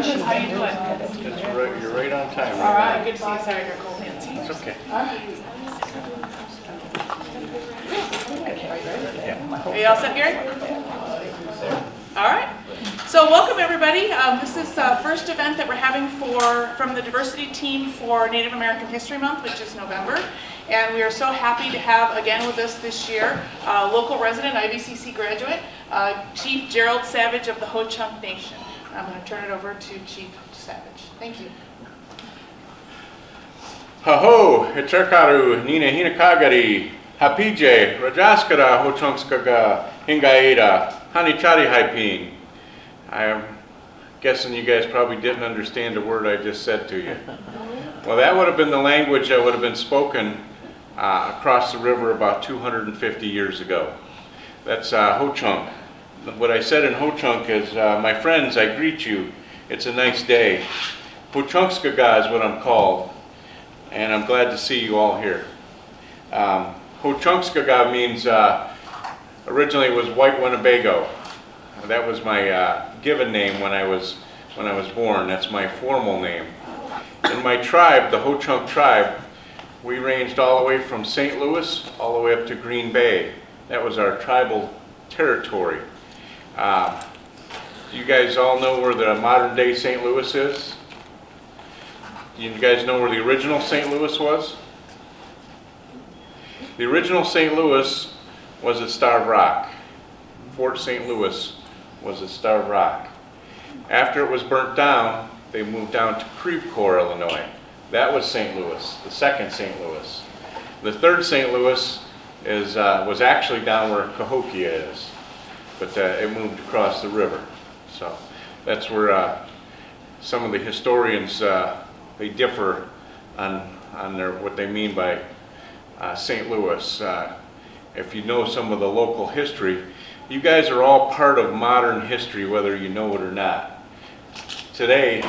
Chris, how you doing? You're right on time. All right, good to see you. Sorry, you're cold, Nancy. It's okay. Are you all set, Gary? All right. So welcome everybody. This is the first event that we're having from the diversity team for Native American History Month, which is November. And we are so happy to have again with us this year local resident, IVCC graduate, Chief Gerald Savage of the HoChunk Nation. I'm going to turn it over to Chief Savage. Thank you. Haho, Cherokee, Nina Hinakagari, Hapije, Rajaskara, Ho-Chunkskaga, Hingaida, Hanichari Haiping. I'm guessing you guys probably didn't understand a word I just said to you. Well, that would have been the language that would have been spoken across the river about 250 years ago. That's HoChunk. What I said in HoChunk is, my friends, I greet you. It's a nice day. Ho-Chunkskaga is what I'm called, and I'm glad to see you all here. Ho-Chunkskaga means, originally it was White Winnebago. That was my given name when I was born. That's my formal name. In my tribe, the HoChunk tribe, we ranged all the way from St. Louis all the way up to Green Bay. That was our tribal territory. You guys all know where the modern day St. Louis is? You guys know where the original St. Louis was? The original St. Louis was at Starved Rock. Fort St. Louis was at Starved Rock. After it was burnt down, they moved down to Creve Coeur, Illinois. That was St. Louis, the second St. Louis. The third St. Louis was actually down where Cahokia is, but it moved across the river. So that's where some of the historians, they differ on what they mean by St. Louis. If you know some of the local history, you guys are all part of modern history, whether you know it or not. Today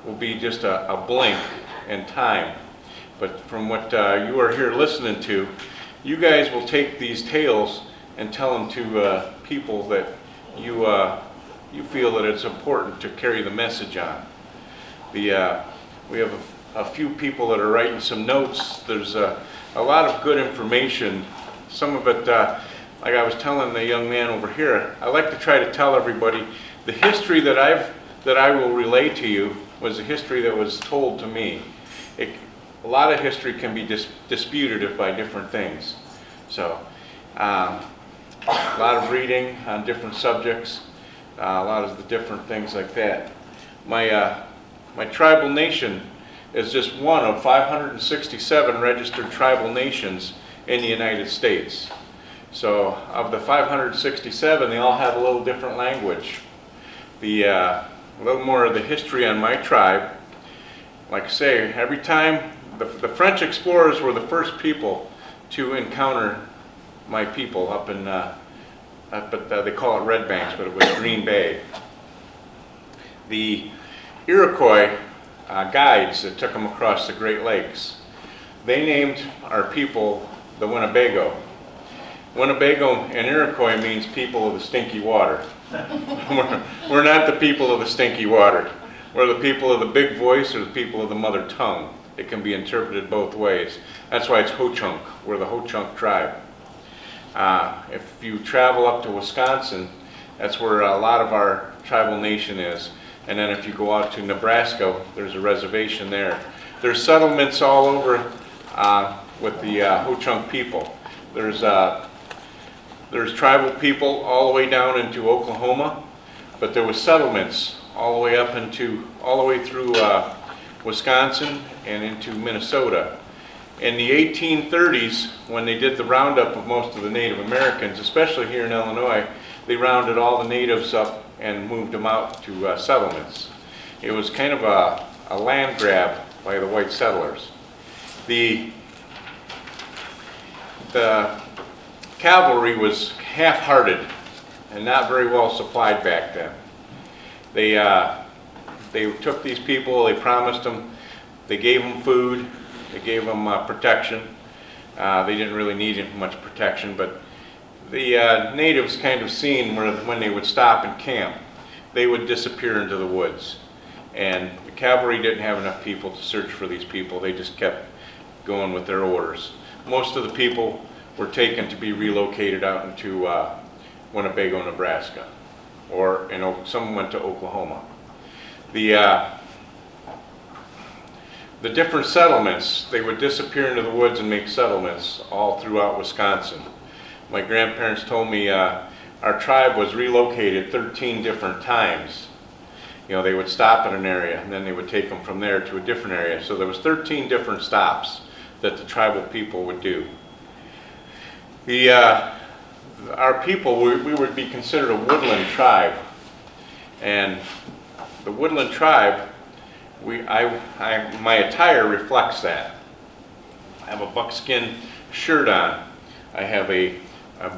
will be just a blink in time, but from what you are here listening to, you guys will take these tales and tell them to people that you feel that it's important to carry the message on. We have a few people that are writing some notes. There's a lot of good information. Some of it, like I was telling the young man over here, I like to try to tell everybody the history that I will relay to you was a history that was told to me. A lot of history can be disputed by different things. So, a lot of reading on different subjects, a lot of the different things like that. My tribal nation is just one of 567 registered tribal nations in the United States. So of the 567, they all have a little different language. A little more of the history on my tribe. Like I say, every time the French explorers were the first people to encounter my people up in, they call it Red Banks, but it was Green Bay. The Iroquois guides that took them across the Great Lakes, they named our people the Winnebago. Winnebago and Iroquois means people of the stinky water. We're not the people of the stinky water. We're the people of the big voice or the people of the mother tongue. It can be interpreted both ways. That's why it's HoChunk. We're the HoChunk tribe. If you travel up to Wisconsin, that's where a lot of our tribal nation is. And then if you go out to Nebraska, there's a reservation there. There's settlements all over with the HoChunk people. There's tribal people all the way down into Oklahoma, but there was settlements all the way up all the way through Wisconsin and into Minnesota. In the 1830s, when they did the roundup of most of the Native Americans, especially here in Illinois, they rounded all the natives up and moved them out to settlements. It was kind of a land grab by the white settlers. The cavalry was half-hearted and not very well supplied back then. They took these people, they promised them, they gave them food, they gave them protection. They didn't really need much protection, but the natives kind of seen when they would stop and camp, they would disappear into the woods. And the cavalry didn't have enough people to search for these people. They just kept going with their orders. Most of the people were taken to be relocated out into Winnebago, Nebraska, or some went to Oklahoma. The different settlements, they would disappear into the woods and make settlements all throughout Wisconsin. My grandparents told me our tribe was relocated 13 different times. You know, they would stop in an area and then they would take them from there to a different area. So there was 13 different stops that the tribal people would do. Our people, we would be considered a woodland tribe. And the woodland tribe, my attire reflects that. I have a buckskin shirt on. I have a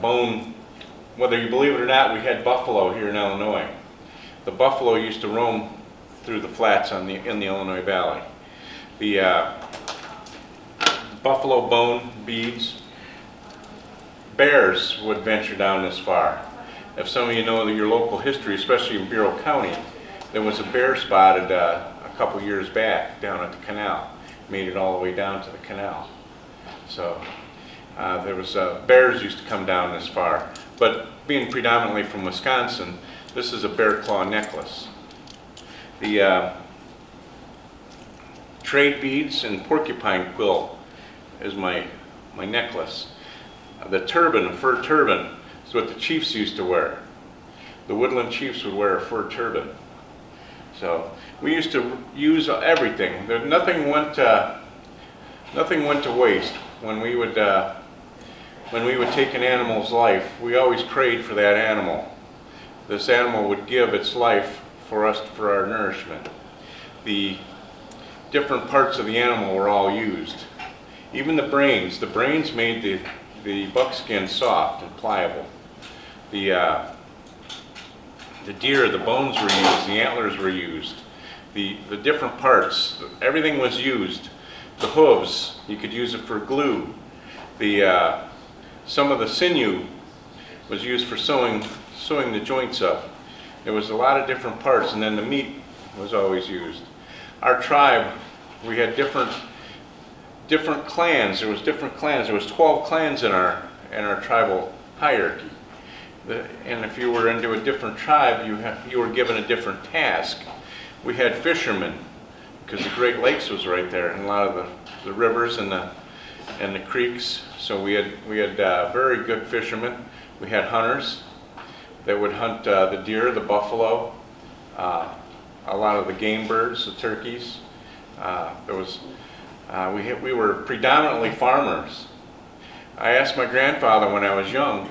bone, whether you believe it or not, we had buffalo here in Illinois. The buffalo used to roam through the flats in the Illinois Valley. The buffalo bone beads, bears would venture down this far. If some of you know your local history, especially in Bureau County, there was a bear spotted a couple years back down at the canal. Made it all the way down to the canal. So there was bears used to come down this far. But being predominantly from Wisconsin, this is a bear claw necklace. The trade beads and porcupine quill is my necklace. The turban, a fur turban, is what the chiefs used to wear. The woodland chiefs would wear a fur turban. So we used to use everything. Nothing went to waste. When we would take an animal's life, we always prayed for that animal. This animal would give its life for us, for our nourishment. The different parts of the animal were all used. Even the brains made the buckskin soft and pliable. The deer, the bones were used, the antlers were used. The different parts, everything was used. The hooves, you could use it for glue. Some of the sinew was used for sewing the joints up. There was a lot of different parts, and then the meat was always used. Our tribe, we had different clans. There was different clans. There was 12 clans in our tribal hierarchy. And if you were into a different tribe, you were given a different task. We had fishermen, because the Great Lakes was right there, and a lot of the rivers and the creeks. So we had very good fishermen. We had hunters that would hunt the deer, the buffalo, a lot of the game birds, the turkeys. We were predominantly farmers. I asked my grandfather when I was young,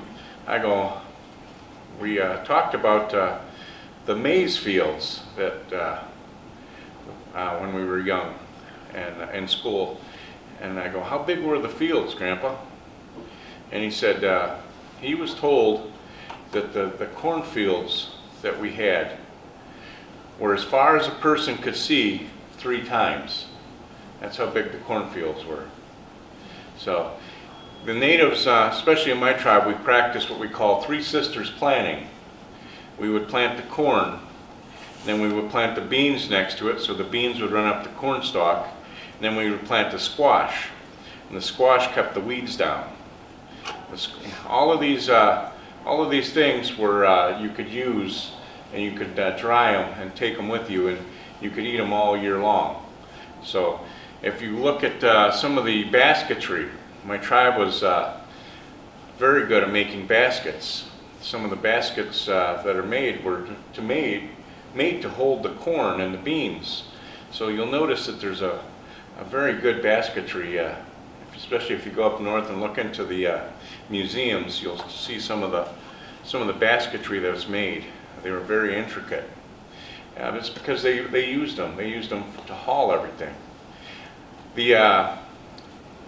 we talked about the maize fields that when we were young and in school. And I go, how big were the fields, Grandpa? And he said he was told that the cornfields that we had were as far as a person could see 3 times. That's how big the cornfields were. So the natives, especially in my tribe, we practiced what we call 3 sisters planting. We would plant the corn, then we would plant the beans next to it, so the beans would run up the corn stalk, and then we would plant the squash, and the squash kept the weeds down. All of these things were you could use, and you could dry them and take them with you, and you could eat them all year long. So if you look at some of the basketry, my tribe was very good at making baskets. Some of the baskets that are made were made to hold the corn and the beans. So you'll notice that there's a very good basketry, especially if you go up north and look into the museums, you'll see some of the basketry that was made. They were very intricate. It's because they used them. They used them to haul everything.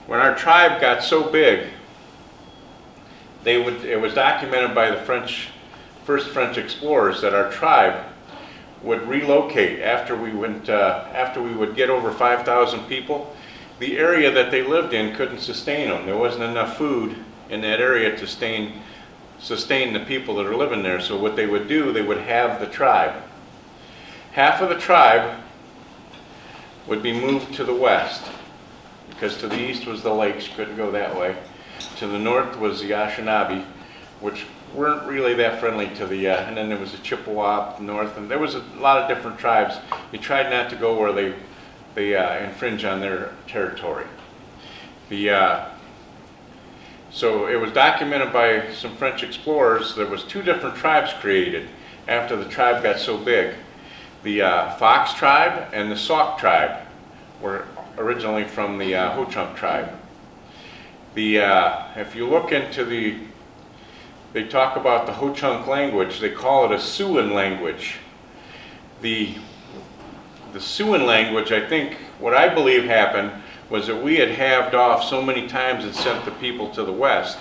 When our tribe got so big, it was documented by the first French explorers that our tribe would relocate after we would get over 5,000 people. The area that they lived in couldn't sustain them. There wasn't enough food in that area to sustain the people that are living there. So what they would do, they would have the tribe. Half of the tribe would be moved to the west, because to the east was the lakes, you couldn't go that way. To the north was the Anishinaabe, which weren't really that friendly to the, and then there was the Chippewa up north, and there was a lot of different tribes. We tried not to go where they infringe on their territory. So it was documented by some French explorers. There was 2 different tribes created after the tribe got so big. The Fox tribe and the Sauk tribe were originally from the HoChunk tribe. If you look into they talk about the HoChunk language, they call it a Siouan language. The Siouan language, I think, what I believe happened was that we had halved off so many times and sent the people to the west.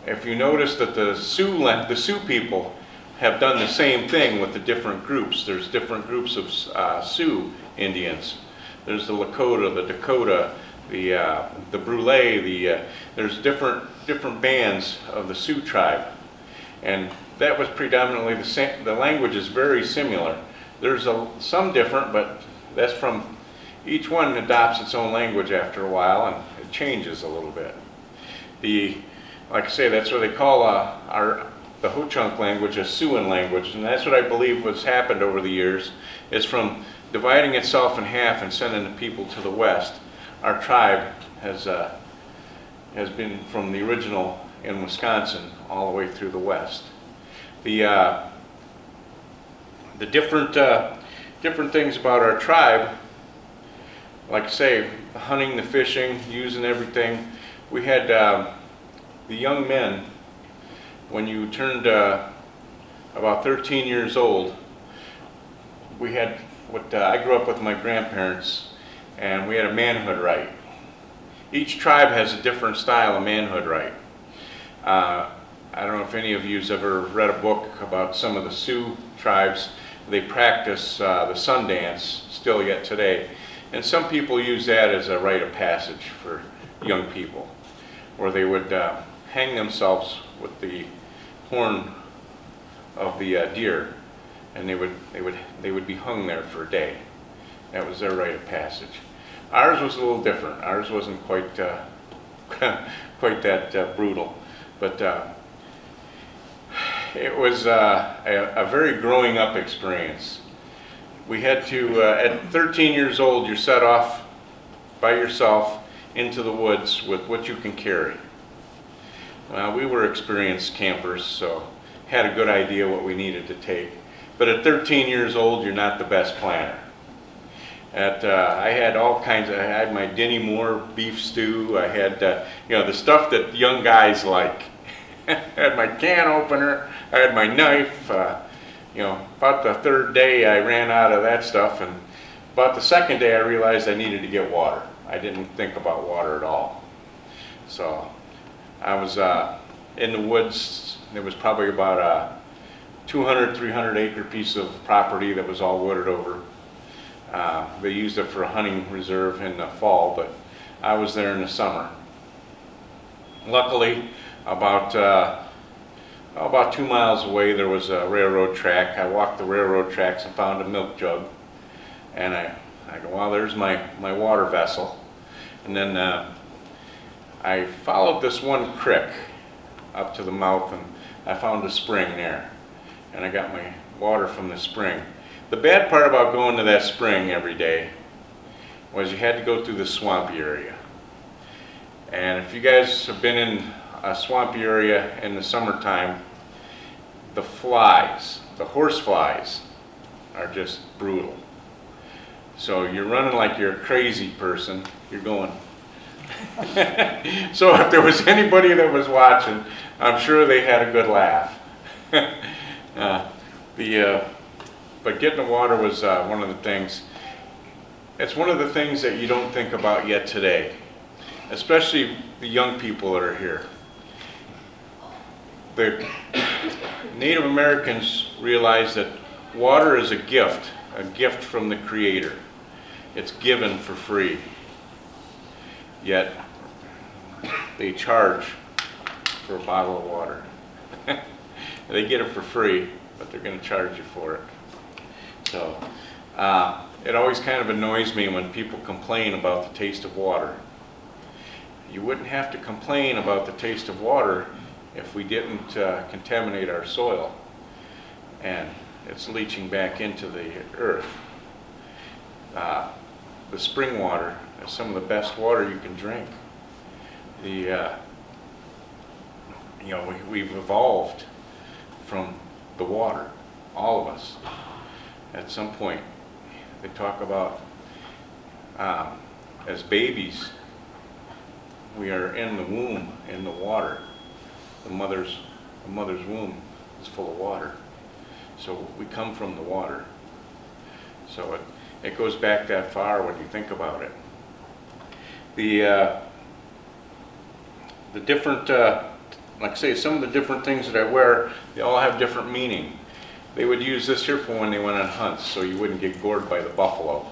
If you notice that the Sioux people have done the same thing with the different groups. There's different groups of Sioux Indians. There's the Lakota, the Dakota, the Brule, there's different bands of the Sioux tribe. And that was predominantly the same. The language is very similar. There's some different, but that's from, each one adopts its own language after a while, and it changes a little bit. Like I say, that's what they call the HoChunk language a Siouan language, and that's what I believe what's happened over the years, is from dividing itself in half and sending the people to the west. Our tribe has been from the original in Wisconsin all the way through the west. The different things about our tribe, like I say, the hunting, the fishing, using everything. We had the young men, when you turned about 13 years old, we had I grew up with my grandparents, and we had a manhood rite. Each tribe has a different style of manhood rite. I don't know if any of you have ever read a book about some of the Sioux tribes. They practice the sun dance still yet today. And some people use that as a rite of passage for young people, where they would hang themselves with the horn of the deer, and they would be hung there for a day. That was their rite of passage. Ours was a little different. Ours wasn't quite quite that brutal, but it was a very growing up experience. We had to, at 13 years old, you're set off by yourself into the woods with what you can carry. We were experienced campers, so had a good idea what we needed to take. But at 13 years old, you're not the best planner. I had all kinds I had my Denny Moore beef stew. I had, the stuff that young guys like. I had my can opener. I had my knife. About the 3rd day I ran out of that stuff, and about the 2nd day I realized I needed to get water. I didn't think about water at all. So I was in the woods. There was probably about a 200, 300 acre piece of property that was all wooded over. They used it for a hunting reserve in the fall, but I was there in the summer. Luckily, about 2 miles away there was a railroad track. I walked the railroad tracks and found a milk jug, and I go, well, there's my water vessel. And then I followed this one creek up to the mouth, and I found a spring there, and I got my water from the spring. The bad part about going to that spring every day was you had to go through the swampy area. And if you guys have been in a swampy area in the summertime, the flies, the horse flies, are just brutal. So you're running like you're a crazy person. You're going. So if there was anybody that was watching, I'm sure they had a good laugh. But getting the water was one of the things. It's one of the things that you don't think about yet today, especially the young people that are here. The Native Americans realized that water is a gift from the Creator. It's given for free. Yet they charge for a bottle of water. They get it for free, but they're going to charge you for it. So it always kind of annoys me when people complain about the taste of water. You wouldn't have to complain about the taste of water if we didn't contaminate our soil. And it's leaching back into the earth. The spring water is some of the best water you can drink. We've evolved from the water, all of us. At some point, they talk about as babies, we are in the womb, in the water. The mother's womb is full of water. So we come from the water. So it goes back that far when you think about it. The different, like I say, some of the different things that I wear, they all have different meaning. They would use this here for when they went on hunts, so you wouldn't get gored by the buffalo.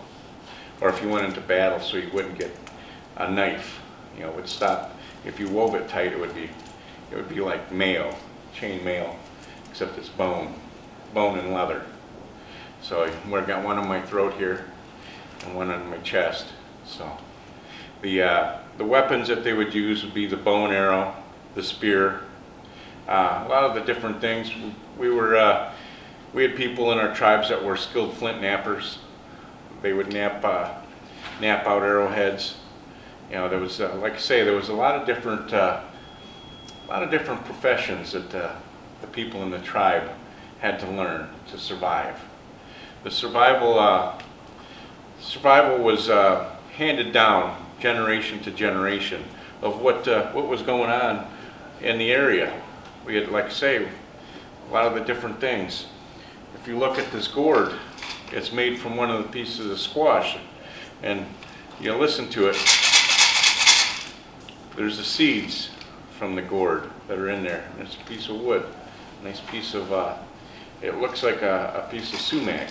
Or if you went into battle, so you wouldn't get a knife. It would stop. If you wove it tight, it would be like mail, chain mail, except it's bone and leather. So I've got one on my throat here and one on my chest. So the weapons that they would use would be the bow and arrow, the spear, a lot of the different things. We had people in our tribes that were skilled flint knappers. They would nap out arrowheads. There was, like I say, there was a lot of different professions that the people in the tribe had to learn to survive. The survival was handed down generation to generation of what was going on in the area. We had, like I say, a lot of the different things. If you look at this gourd, it's made from one of the pieces of squash, and you listen to it. There's the seeds from the gourd that are in there. There's a piece of wood, a nice piece of. It looks like a piece of sumac.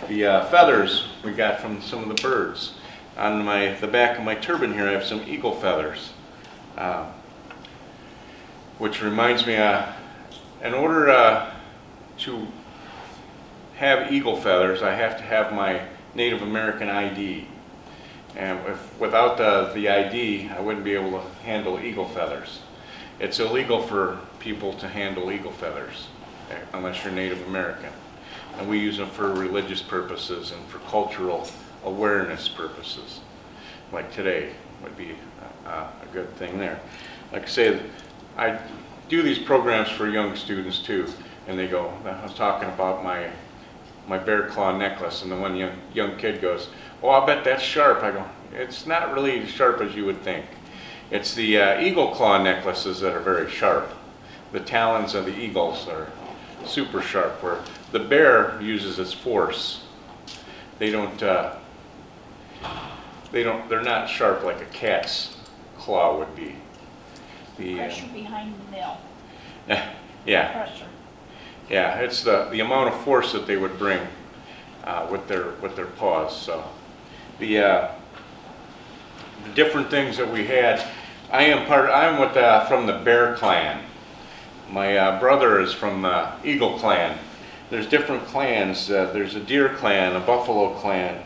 The feathers we got from some of the birds. On the back of my turban here, I have some eagle feathers, which reminds me, in order to have eagle feathers, I have to have my Native American ID. And without the ID, I wouldn't be able to handle eagle feathers. It's illegal for people to handle eagle feathers unless you're Native American. And we use them for religious purposes and for cultural awareness purposes. Like today would be a good thing there. Like I say, I do these programs for young students too, and they go, I was talking about my bear claw necklace, and the one young kid goes, "Oh, I bet that's sharp." I go, "It's not really as sharp as you would think. It's the eagle claw necklaces that are very sharp. The talons of the eagles are super sharp, where the bear uses its force. They're not sharp like a cat's claw would be." Pressure behind the nail. Yeah. Pressure. Yeah, it's the amount of force that they would bring with their paws. So the different things that we had. I'm from the Bear Clan. My brother is from the Eagle Clan. There's different clans. There's a Deer Clan, a Buffalo Clan,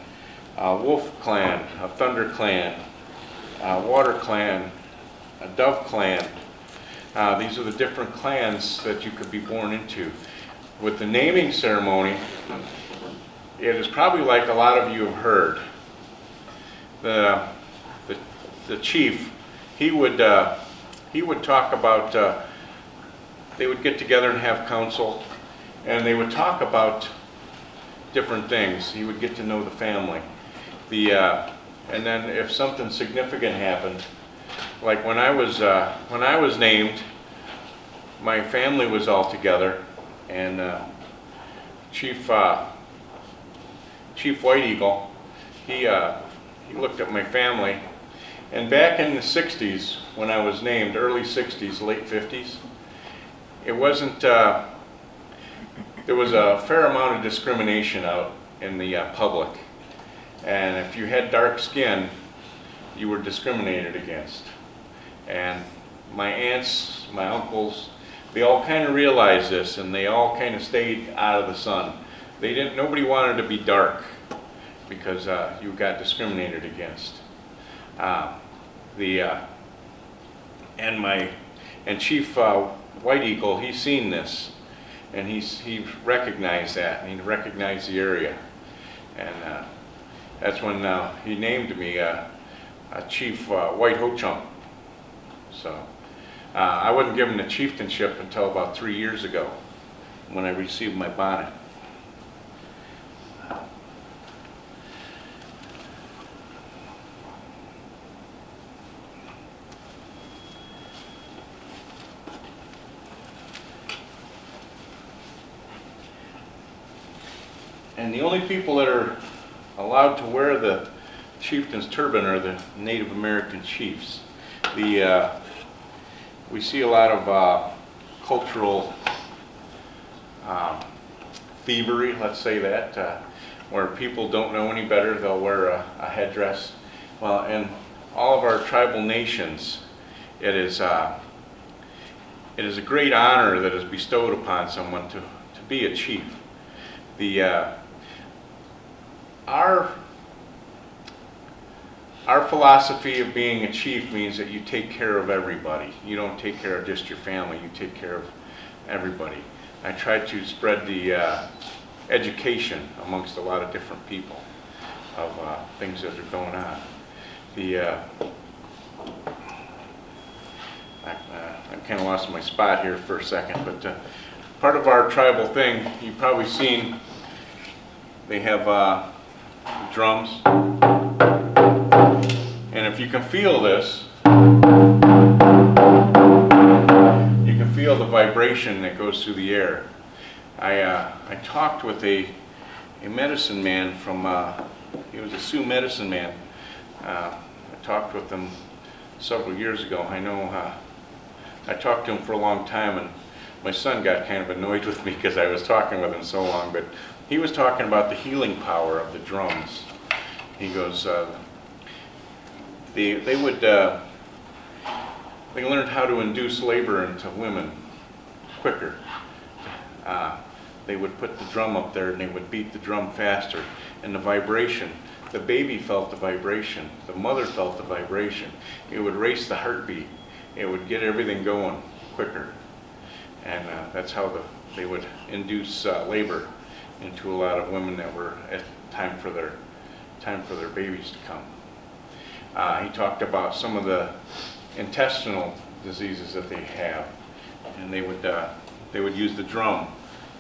a Wolf Clan, a Thunder Clan, a Water Clan, a Dove Clan. These are the different clans that you could be born into. With the naming ceremony, it is probably like a lot of you have heard. The chief, he would talk about. They would get together and have council, and they would talk about different things. He would get to know the family. And then if something significant happened, like when I was named, my family was all together, and Chief White Eagle, he looked at my family, and back in the 60s when I was named, early 60s, late 50s, it wasn't. There was a fair amount of discrimination out in the public, and if you had dark skin, you were discriminated against. And my aunts, my uncles, they all kind of realized this, and they all kind of stayed out of the sun. nobody wanted to be dark because you got discriminated against. And Chief White Eagle, he's seen this, and he recognized that, and he recognized the area, and that's when he named me Chief White HoChunk. So I wasn't given the chieftainship until about 3 years ago when I received my bonnet. And the only people that are allowed to wear the chieftain's turban are the Native American chiefs. We see a lot of cultural thievery, let's say that, where people don't know any better, they'll wear a headdress. Well, in all of our tribal nations, it is a great honor that is bestowed upon someone to be a chief. Our philosophy of being a chief means that you take care of everybody. You don't take care of just your family, you take care of everybody. I try to spread the education amongst a lot of different people of things that are going on. I kind of lost my spot here for a second, but part of our tribal thing, you've probably seen, they have drums. And if you can feel this, you can feel the vibration that goes through the air. I talked with a medicine man from, he was a Sioux medicine man. I talked with him several years ago. I talked to him for a long time, and my son got kind of annoyed with me because I was talking with him so long, but he was talking about the healing power of the drums. He goes, they learned how to induce labor into women quicker. They would put the drum up there and they would beat the drum faster, and the vibration, the baby felt the vibration, the mother felt the vibration. It would race the heartbeat. It would get everything going quicker, and that's how they would induce labor into a lot of women that were at time for their babies to come. He talked about some of the intestinal diseases that they have, and they would use the drum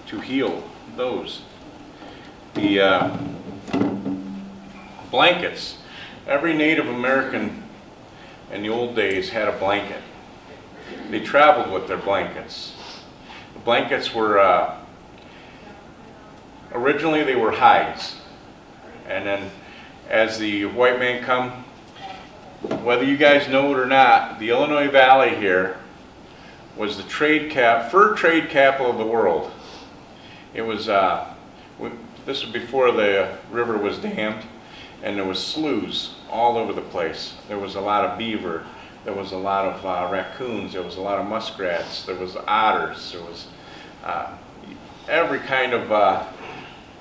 to heal those. The blankets. Every Native American in the old days had a blanket. They traveled with their blankets. The blankets were originally they were hides, and then as the white man come, whether you guys know it or not, the Illinois Valley here was the fur trade capital of the world. It was this was before the river was dammed, and there was sloughs all over the place. There was a lot of beaver, there was a lot of raccoons, there was a lot of muskrats, there was otters, there was every kind of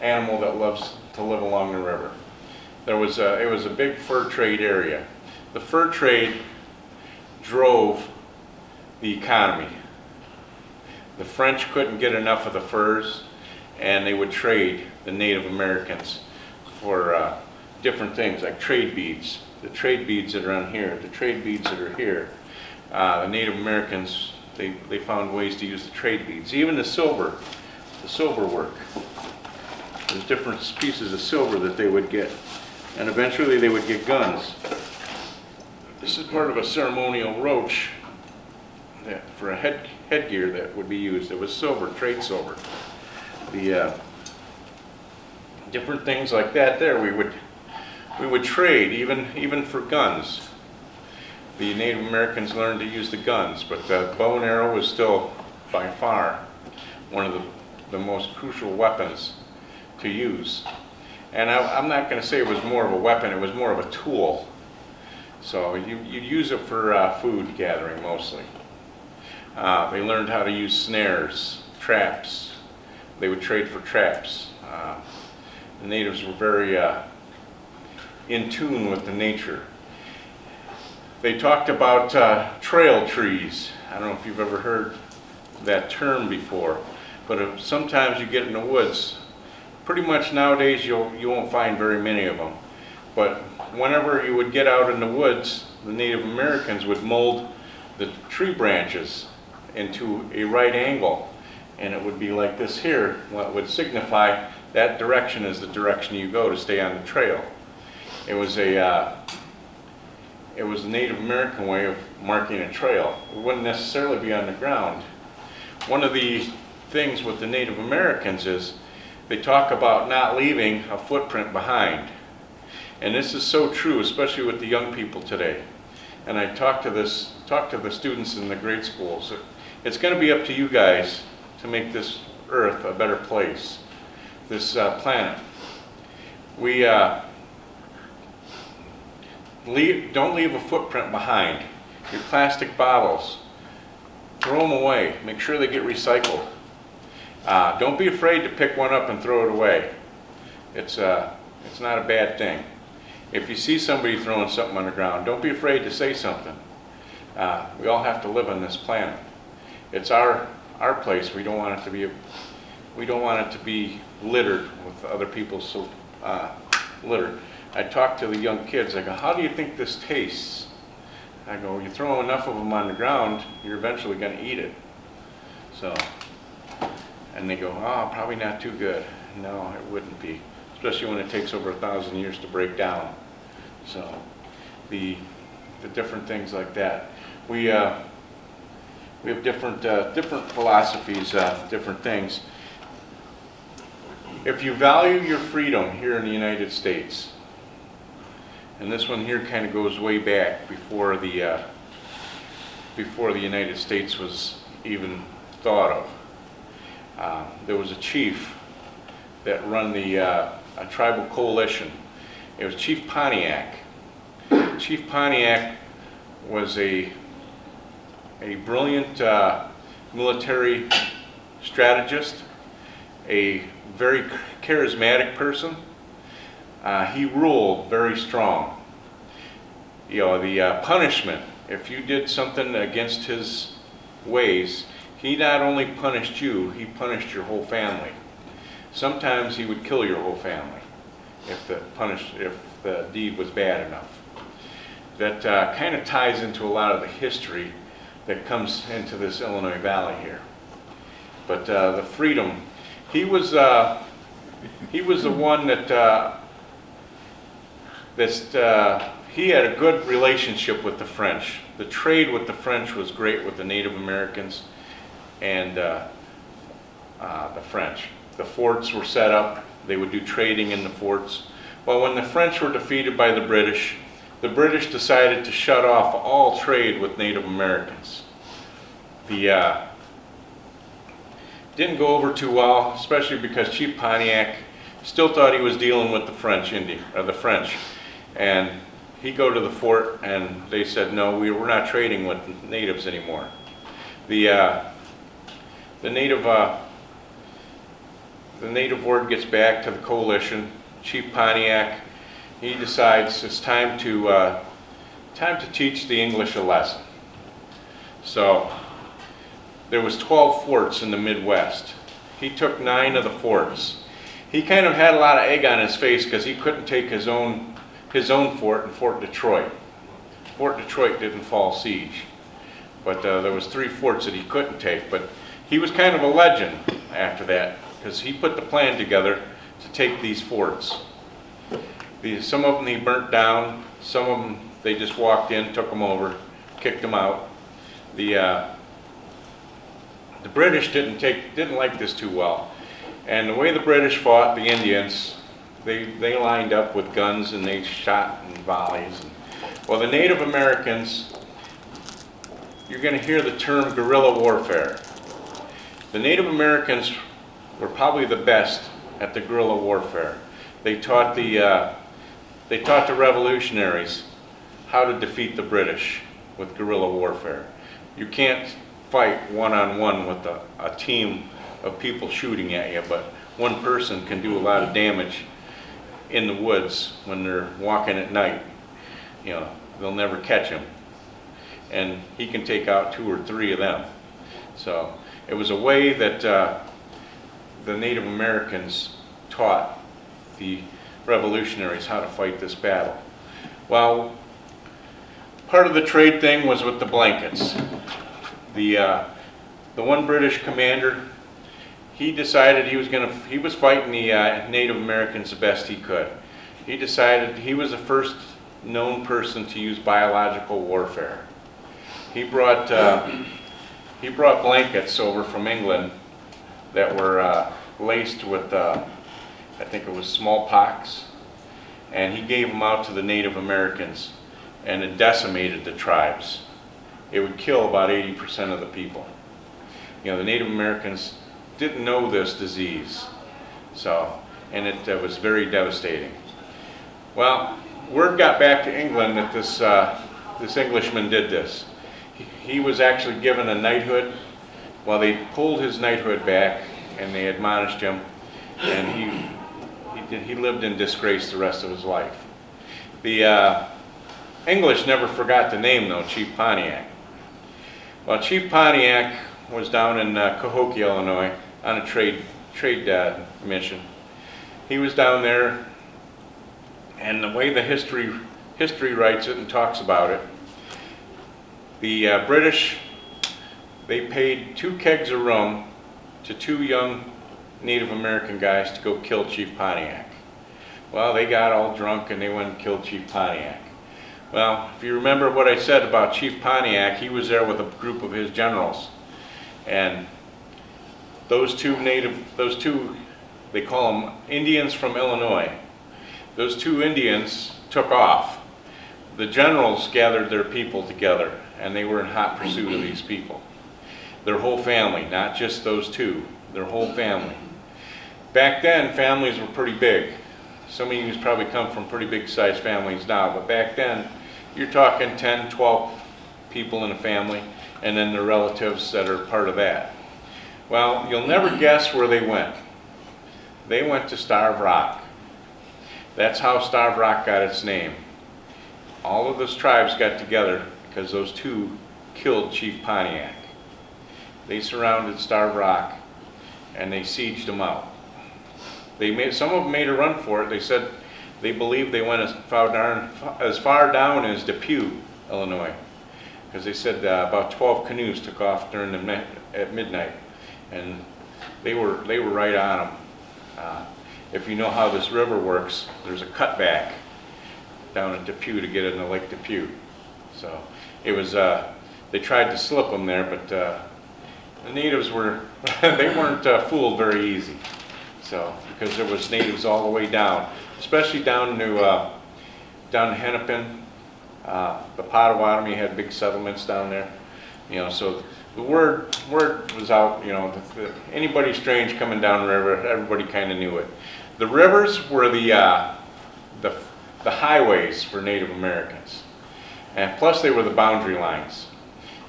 animal that loves to live along the river. It was a big fur trade area. The fur trade drove the economy. The French couldn't get enough of the furs, and they would trade the Native Americans for different things like trade beads. The trade beads that are on here, the trade beads that are here. The Native Americans, they found ways to use the trade beads. Even the silver work. There's different pieces of silver that they would get. And eventually they would get guns. This is part of a ceremonial roach for a headgear that would be used. It was silver, trade silver. The different things like that there, we would trade even for guns. The Native Americans learned to use the guns, but the bow and arrow was still by far one of the most crucial weapons to use. And I'm not going to say it was more of a weapon, it was more of a tool. So you'd use it for food gathering mostly. They learned how to use snares, traps. They would trade for traps. The natives were very in tune with the nature. They talked about trail trees. I don't know if you've ever heard that term before, but sometimes you get in the woods. Pretty much nowadays you won't find very many of them. But whenever you would get out in the woods, the Native Americans would mold the tree branches into a right angle, and it would be like this here, what would signify that direction is the direction you go to stay on the trail. It was a Native American way of marking a trail. It wouldn't necessarily be on the ground. One of the things with the Native Americans is they talk about not leaving a footprint behind. And this is so true, especially with the young people today. And I talk to the students in the grade schools. It's going to be up to you guys to make this earth a better place, this planet. We don't leave a footprint behind. Your plastic bottles, throw them away. Make sure they get recycled. Don't be afraid to pick one up and throw it away. It's not a bad thing. If you see somebody throwing something on the ground, don't be afraid to say something. We all have to live on this planet. It's our place. We don't want it to be littered with other people's litter. I talk to the young kids. I go, "How do you think this tastes?" I go, "You throw enough of them on the ground, you're eventually going to eat it." So, and they go, "Oh, probably not too good." No, it wouldn't be, especially when it takes over 1,000 years to break down. So, the different things like that. We have different philosophies, different things. If you value your freedom here in the United States, and this one here kind of goes way back before the United States was even thought of. There was a chief that run a tribal coalition. It was Chief Pontiac. Chief Pontiac was a brilliant military strategist, a very charismatic person. He ruled very strong. You know, the punishment, if you did something against his ways, he not only punished you, he punished your whole family. Sometimes he would kill your whole family if the deed was bad enough. That kind of ties into a lot of the history that comes into this Illinois Valley here. But the freedom, he was the one he had a good relationship with the French. The trade with the French was great with the Native Americans and the French. The forts were set up. They would do trading in the forts. Well, when the French were defeated by the British decided to shut off all trade with Native Americans. Didn't go over too well, especially because Chief Pontiac still thought he was dealing with the French, and he'd go to the fort and they said, "No, we're not trading with natives anymore." The native word gets back to the coalition. Chief Pontiac, he decides it's time to teach the English a lesson. So there was 12 forts in the Midwest. He took 9 of the forts. He kind of had a lot of egg on his face because he couldn't take his own fort in Fort Detroit. Fort Detroit didn't fall siege, but there was 3 forts that he couldn't take. But he was kind of a legend after that because he put the plan together to take these forts. Some of them he burnt down. Some of them they just walked in, took them over, kicked them out. The British didn't like this too well, and the way the British fought the Indians, they lined up with guns and they shot in volleys. Well, the Native Americans, you're going to hear the term guerrilla warfare. The Native Americans were probably the best at the guerrilla warfare. They taught the revolutionaries how to defeat the British with guerrilla warfare. You can't fight one-on-one with a team of people shooting at you, but one person can do a lot of damage in the woods when they're walking at night. You know, they'll never catch him. And he can take out 2 or 3 of them. So it was a way that the Native Americans taught the revolutionaries how to fight this battle. Well, part of the trade thing was with the blankets. The one British commander, he decided he was fighting the Native Americans the best he could. He decided he was the first known person to use biological warfare. He brought blankets over from England that were laced with, I think it was smallpox, and he gave them out to the Native Americans, and it decimated the tribes. It would kill about 80% of the people. You know, the Native Americans didn't know this disease, and it was very devastating. Well, word got back to England that this Englishman did this. He was actually given a knighthood. Well, they pulled his knighthood back and they admonished him, and he lived in disgrace the rest of his life. The English never forgot the name though, Chief Pontiac. Well, Chief Pontiac was down in Cahokia, Illinois, on a trade mission. He was down there, and the way the history writes it and talks about it, the British, they paid 2 kegs of rum to 2 young Native American guys to go kill Chief Pontiac. Well, they got all drunk and they went and killed Chief Pontiac. Well, if you remember what I said about Chief Pontiac, he was there with a group of his generals. And those two, they call them Indians from Illinois. Those 2 Indians took off. The generals gathered their people together, and they were in hot pursuit of these people. Their whole family, not just those 2, their whole family. Back then, families were pretty big. Some of you probably come from pretty big sized families now, but back then, you're talking 10, 12 people in a family, and then their relatives that are part of that. Well, you'll never guess where they went. They went to Starved Rock. That's how Starved Rock got its name. All of those tribes got together because those 2 killed Chief Pontiac. They surrounded Starved Rock and they sieged them out. Some of them made a run for it. They said they believed they went as far down as Depew, Illinois, because they said about 12 canoes took off during at midnight, and they were right on them. If you know how this river works, there's a cutback down at Depew to get into Lake Depew. So it was they tried to slip them there, but the natives they weren't fooled very easy. So because there was natives all the way down, especially down to Hennepin. The Potawatomi had big settlements down there, you know. So the word was out, you know. Anybody strange coming down the river, everybody kind of knew it. The rivers were the highways for Native Americans, and plus they were the boundary lines.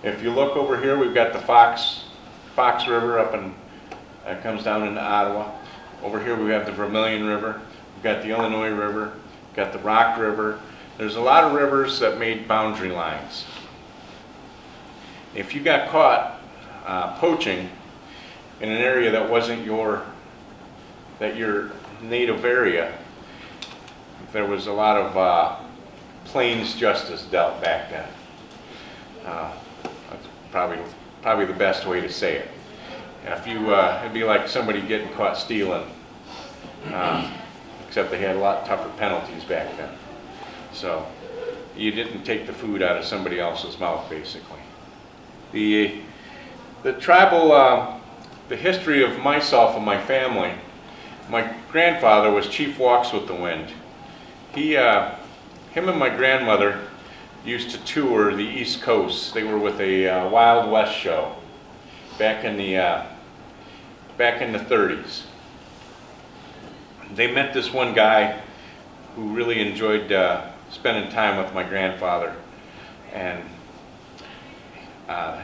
If you look over here, we've got the Fox River up and it comes down into Ottawa. Over here we have the Vermilion River. We've got the Illinois River. We've got the Rock River. There's a lot of rivers that made boundary lines. If you got caught poaching in an area that wasn't your native area, there was a lot of plains justice dealt back then. That's probably the best way to say it. If you, it'd be like somebody getting caught stealing, except they had a lot tougher penalties back then. So you didn't take the food out of somebody else's mouth, basically. The tribal, the history of myself and my family. My grandfather was Chief Walks with the Wind. Him and my grandmother used to tour the East Coast. They were with a Wild West show back in the 30s. They met this one guy who really enjoyed spending time with my grandfather, and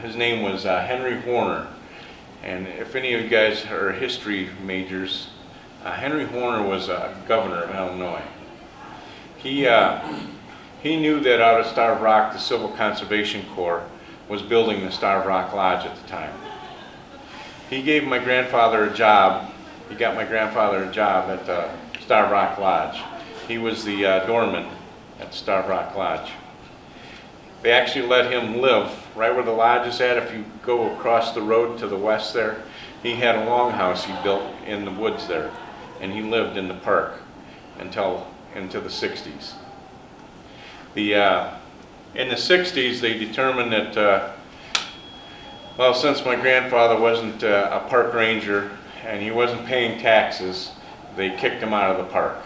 his name was Henry Horner. And if any of you guys are history majors, Henry Horner was governor of Illinois. He knew that out of Starved Rock, the Civil Conservation Corps was building the Starved Rock Lodge at the time. He gave my grandfather a job. He got my grandfather a job at the Starved Rock Lodge. He was the doorman at the Starved Rock Lodge. They actually let him live right where the lodge is at. If you go across the road to the west there, he had a longhouse he built in the woods there, and he lived in the park until into the 60s. In the 60s, they determined that, well, since my grandfather wasn't a park ranger and he wasn't paying taxes, they kicked him out of the park.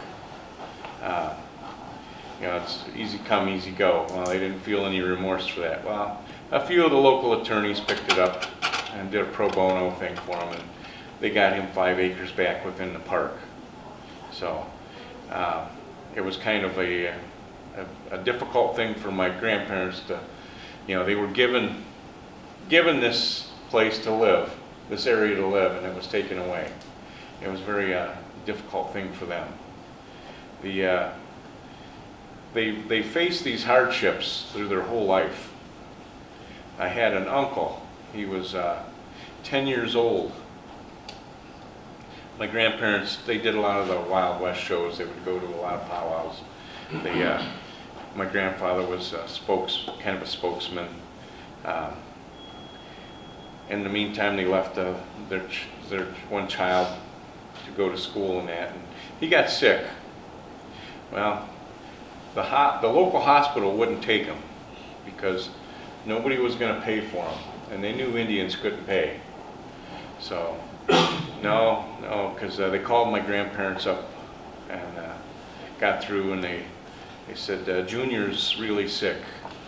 You know, it's easy come, easy go. Well, they didn't feel any remorse for that. Well, a few of the local attorneys picked it up and did a pro bono thing for him, and they got him 5 acres back within the park. So it was kind of a difficult thing for my grandparents to, you know, they were given this place to live, this area to live, and it was taken away. It was a very difficult thing for them. They faced these hardships through their whole life. I had an uncle. He was 10 years old. My grandparents, they did a lot of the Wild West shows. They would go to a lot of powwows. My grandfather was kind of a spokesman. In the meantime, they left their one child to go to school and that. And he got sick. Well, the local hospital wouldn't take him because nobody was going to pay for him, and they knew Indians couldn't pay. So, no, because they called my grandparents up and got through, and they said, Junior's really sick.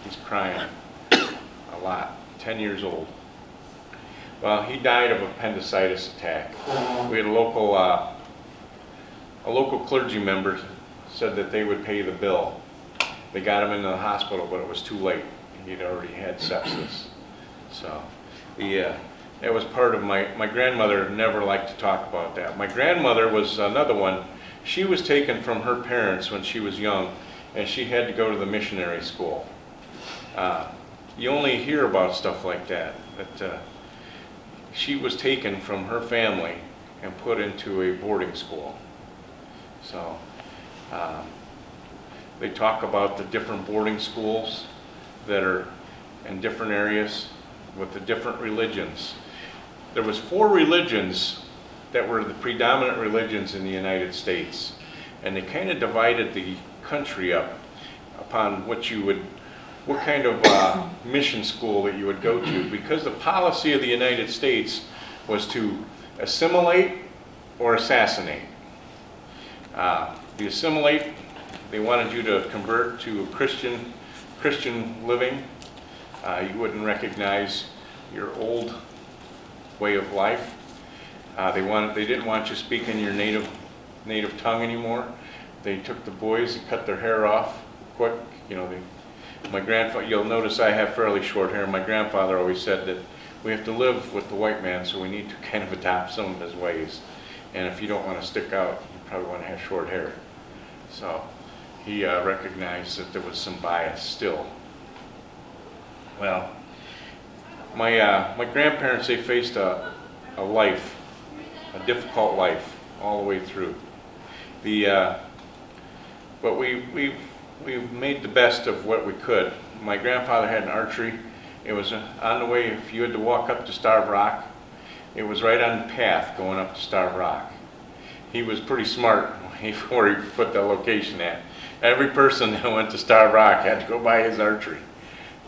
He's crying a lot, 10 years old. Well, he died of appendicitis attack. We had a local clergy member said that they would pay the bill. They got him into the hospital, but it was too late. He'd already had sepsis. So that was part of my grandmother never liked to talk about that. My grandmother was another one. She was taken from her parents when she was young, and she had to go to the missionary school. You only hear about stuff like that she was taken from her family and put into a boarding school. So they talk about the different boarding schools that are in different areas with the different religions. There was 4 religions that were the predominant religions in the United States, and they kind of divided the country up upon what kind of mission school that you would go to, because the policy of the United States was to assimilate or assassinate. The assimilate, they wanted you to convert to Christian living. You wouldn't recognize your old way of life. They didn't want you speaking your native tongue anymore. They took the boys and cut their hair off quick. You know, my grandfather. You'll notice I have fairly short hair. My grandfather always said that we have to live with the white man, so we need to kind of adopt some of his ways. And if you don't want to stick out, you probably want to have short hair. So he recognized that there was some bias still. Well, my grandparents, they faced a difficult life all the way through. But we've made the best of what we could. My grandfather had an archery. It was on the way, if you had to walk up to Starved Rock, it was right on the path going up to Starved Rock. He was pretty smart where he put the location at. Every person that went to Starved Rock had to go by his archery.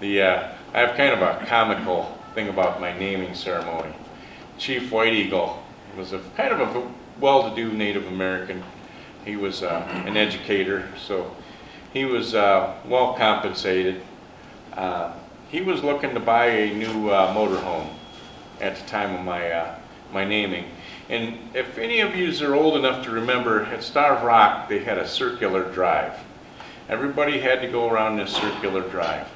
I have kind of a comical thing about my naming ceremony. Chief White Eagle was kind of a well-to-do Native American. He was an educator, so he was well compensated. He was looking to buy a new motorhome at the time of my naming. And if any of you are old enough to remember, at Starved Rock, they had a circular drive. Everybody had to go around this circular drive.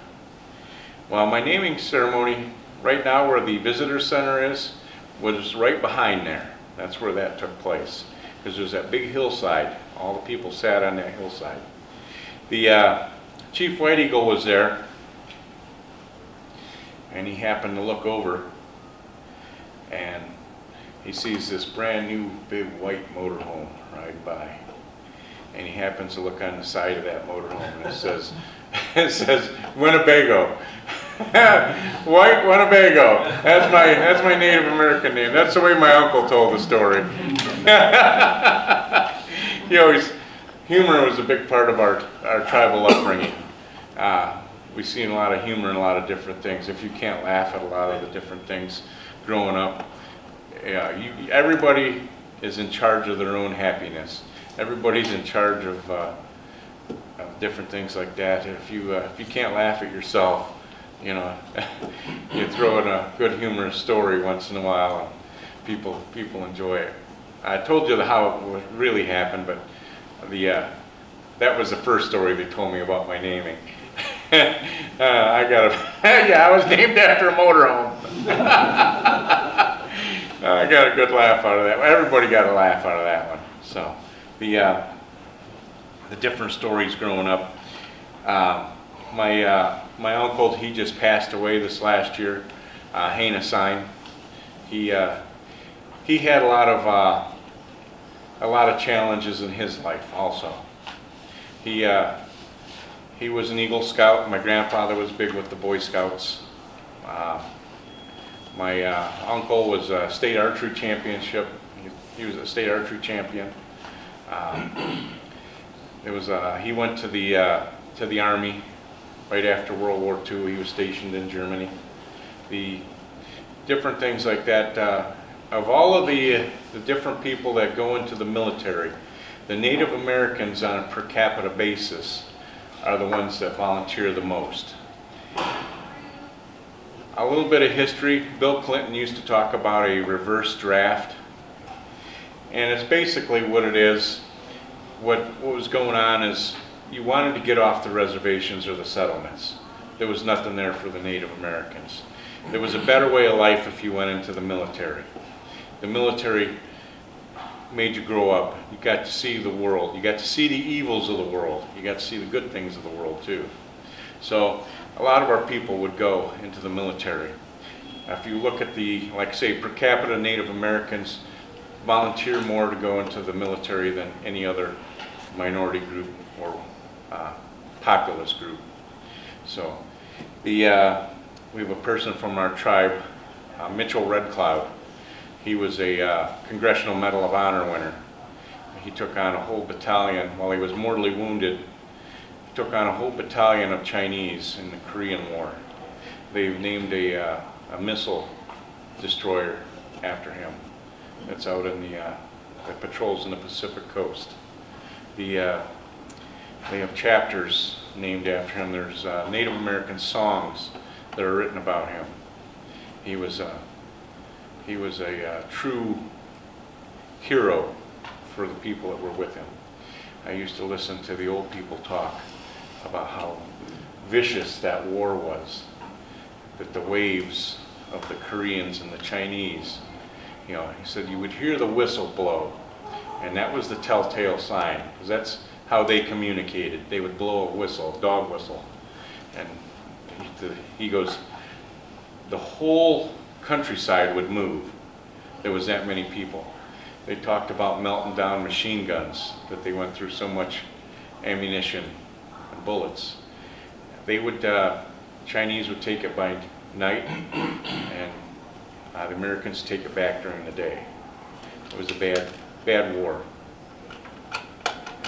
Well, my naming ceremony, right now where the visitor center is, was right behind there. That's where that took place. because there's that big hillside. All the people sat on that hillside. The Chief White Eagle was there, and he happened to look over, and he sees this brand new big white motorhome ride by, and he happens to look on the side of that motorhome, and it says Winnebago. White Winnebago. That's my Native American name. That's the way my uncle told the story. Humor was a big part of our tribal upbringing. We've seen a lot of humor in a lot of different things. If you can't laugh at a lot of the different things growing up, everybody is in charge of their own happiness. Everybody's in charge of different things like that. If you can't laugh at yourself, you throw in a good humorous story once in a while, and people enjoy it. I told you how it really happened, but that was the first story they told me about my naming. I was named after a motorhome. I got a good laugh out of that. Everybody got a laugh out of that one. So the different stories growing up. My uncle, he just passed away this last year, Hana Sign. He had a lot of challenges in his life also. He was an Eagle Scout. My grandfather was big with the Boy Scouts. My uncle was a state archery championship. He was a state archery champion. He went to the Army right after World War II. He was stationed in Germany. The different things like that. Of all of the different people that go into the military, the Native Americans on a per capita basis are the ones that volunteer the most. A little bit of history. Bill Clinton used to talk about a reverse draft, and it's basically what it is. What was going on is you wanted to get off the reservations or the settlements. There was nothing there for the Native Americans. There was a better way of life if you went into the military. The military made you grow up. You got to see the world. You got to see the evils of the world. You got to see the good things of the world too. So a lot of our people would go into the military. If you look at like say, per capita Native Americans volunteer more to go into the military than any other minority group or populous group. So we have a person from our tribe, Mitchell Red Cloud. He was a Congressional Medal of Honor winner. He took on a whole battalion while he was mortally wounded. He took on a whole battalion of Chinese in the Korean War. They've named a missile destroyer after him. That's out in that patrols in the Pacific Coast. They have chapters named after him. There's Native American songs that are written about him. He was a true hero for the people that were with him. I used to listen to the old people talk about how vicious that war was, that the waves of the Koreans and the Chinese, he said you would hear the whistle blow, and that was the telltale sign, because that's how they communicated. They would blow a whistle, a dog whistle, and he goes, the whole countryside would move. There was that many people. They talked about melting down machine guns, that they went through so much ammunition and bullets. Chinese would take it by night, and the Americans take it back during the day. It was a bad war.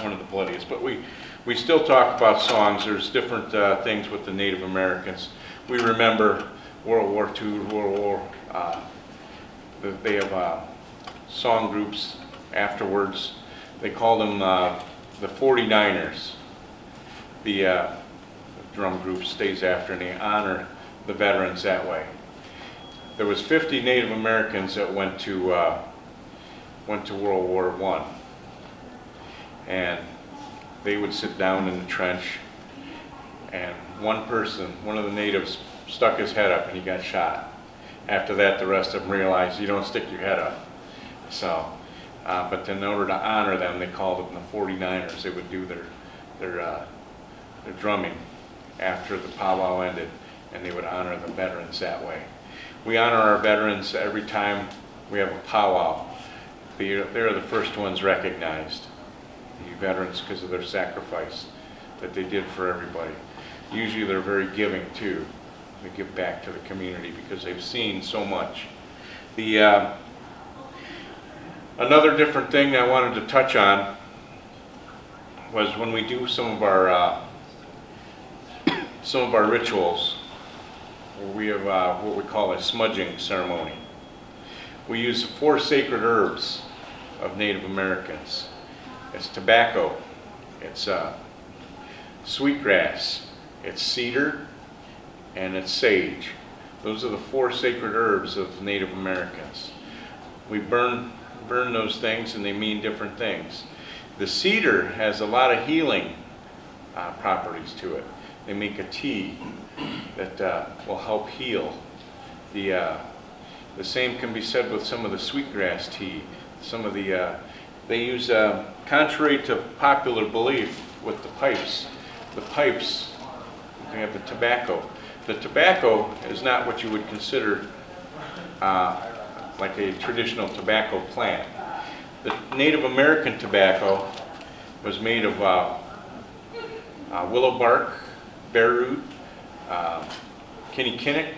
One of the bloodiest. But we still talk about songs. There's different things with the Native Americans. We remember World War II, World War. They have song groups afterwards. They call them the 49ers. The drum group stays after, and they honor the veterans that way. There was 50 Native Americans that went to World War I, and they would sit down in the trench, and one of the natives stuck his head up and he got shot. After that, the rest of them realized you don't stick your head up. So but in order to honor them, they called them the 49ers. They would do their drumming after the powwow ended, and they would honor the veterans that way. We honor our veterans every time we have a powwow. They're the first ones recognized, the veterans, because of their sacrifice that they did for everybody. Usually they're very giving too. They give back to the community because they've seen so much. Another different thing I wanted to touch on was when we do some of our rituals, we have what we call a smudging ceremony. We use 4 sacred herbs of Native Americans. It's tobacco, it's sweetgrass, it's cedar, and it's sage. Those are the 4 sacred herbs of Native Americans. We burn those things, and they mean different things. The cedar has a lot of healing properties to it. They make a tea that will help heal. The same can be said with some of the sweetgrass tea. Some of they use, contrary to popular belief with the pipes, they have the tobacco. The tobacco is not what you would consider like a traditional tobacco plant. The Native American tobacco was made of willow bark, bear root, kinnikinnick,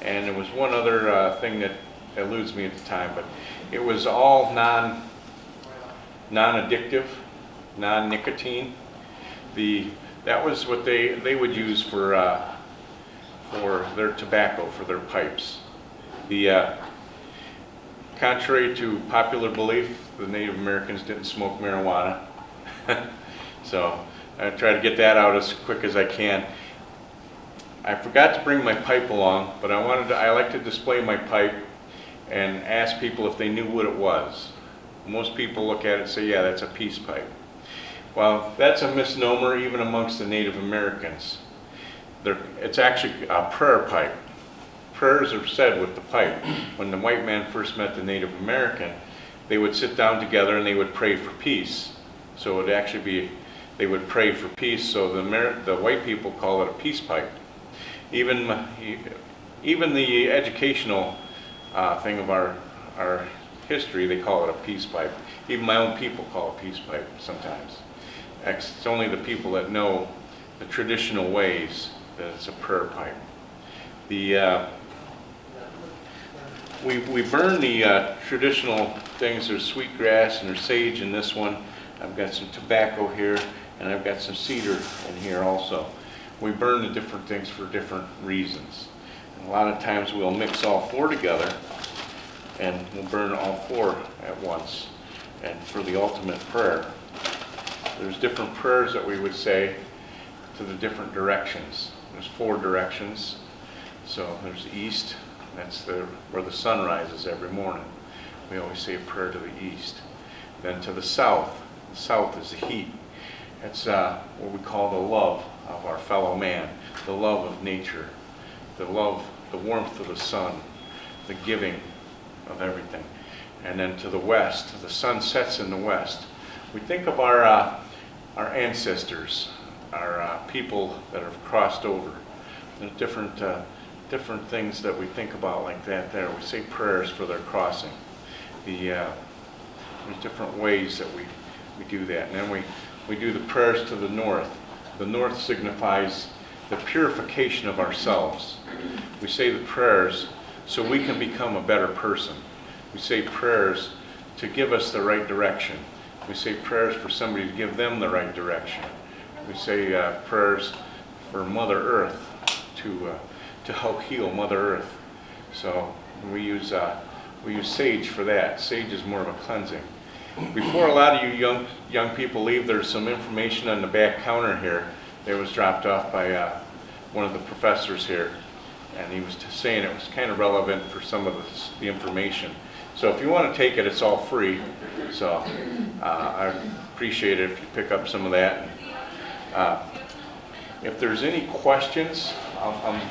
and there was one other thing that eludes me at the time, but it was all non-addictive, non-nicotine. That was what they would use for their tobacco, for their pipes. Contrary to popular belief, the Native Americans didn't smoke marijuana. So I try to get that out as quick as I can. I forgot to bring my pipe along, but I like to display my pipe and ask people if they knew what it was. Most people look at it and say, yeah, that's a peace pipe. Well, that's a misnomer even amongst the Native Americans. It's actually a prayer pipe. Prayers are said with the pipe. When the white man first met the Native American, they would sit down together and they would pray for peace. So it would actually be, they would pray for peace, so the white people call it a peace pipe. Even the educational thing of our history, they call it a peace pipe. Even my own people call it peace pipe sometimes. It's only the people that know the traditional ways that it's a prayer pipe. We burn the traditional things. There's sweetgrass and there's sage in this one. I've got some tobacco here, and I've got some cedar in here also. We burn the different things for different reasons. And a lot of times we'll mix all 4 together, and we'll burn all 4 at once, and for the ultimate prayer. There's different prayers that we would say to the different directions. There's 4 directions. So there's the east, that's where the sun rises every morning. We always say a prayer to the east. Then to the south is the heat. It's what we call the love of our fellow man, the love of nature, the warmth of the sun, the giving of everything. And then to the west, the sun sets in the west. We think of our ancestors, our people that have crossed over. There's different things that we think about like that there. We say prayers for their crossing. There's different ways that we do that. And then we do the prayers to the north. The north signifies the purification of ourselves. We say the prayers so we can become a better person. We say prayers to give us the right direction. We say prayers for somebody to give them the right direction. We say prayers for Mother Earth to help heal Mother Earth. So we use sage for that. Sage is more of a cleansing. Before a lot of you young people leave, there's some information on the back counter here that was dropped off by one of the professors here, and he was saying it was kind of relevant for some of the information. So if you want to take it, it's all free. So I appreciate it if you pick up some of that. If there's any questions, I'm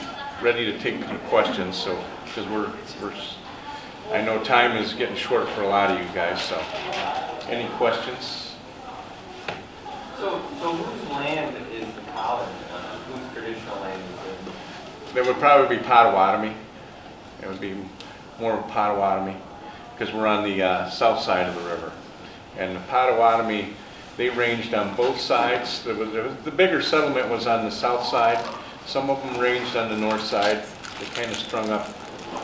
ready to take any questions. So because we're I know time is getting short for a lot of you guys, so any questions? So whose land is the colony? Whose traditional land is it? There would probably be Potawatomi. It would be more of Potawatomi because we're on the south side of the river. And the Potawatomi, they ranged on both sides. The bigger settlement was on the south side. Some of them ranged on the north side. They kind of strung up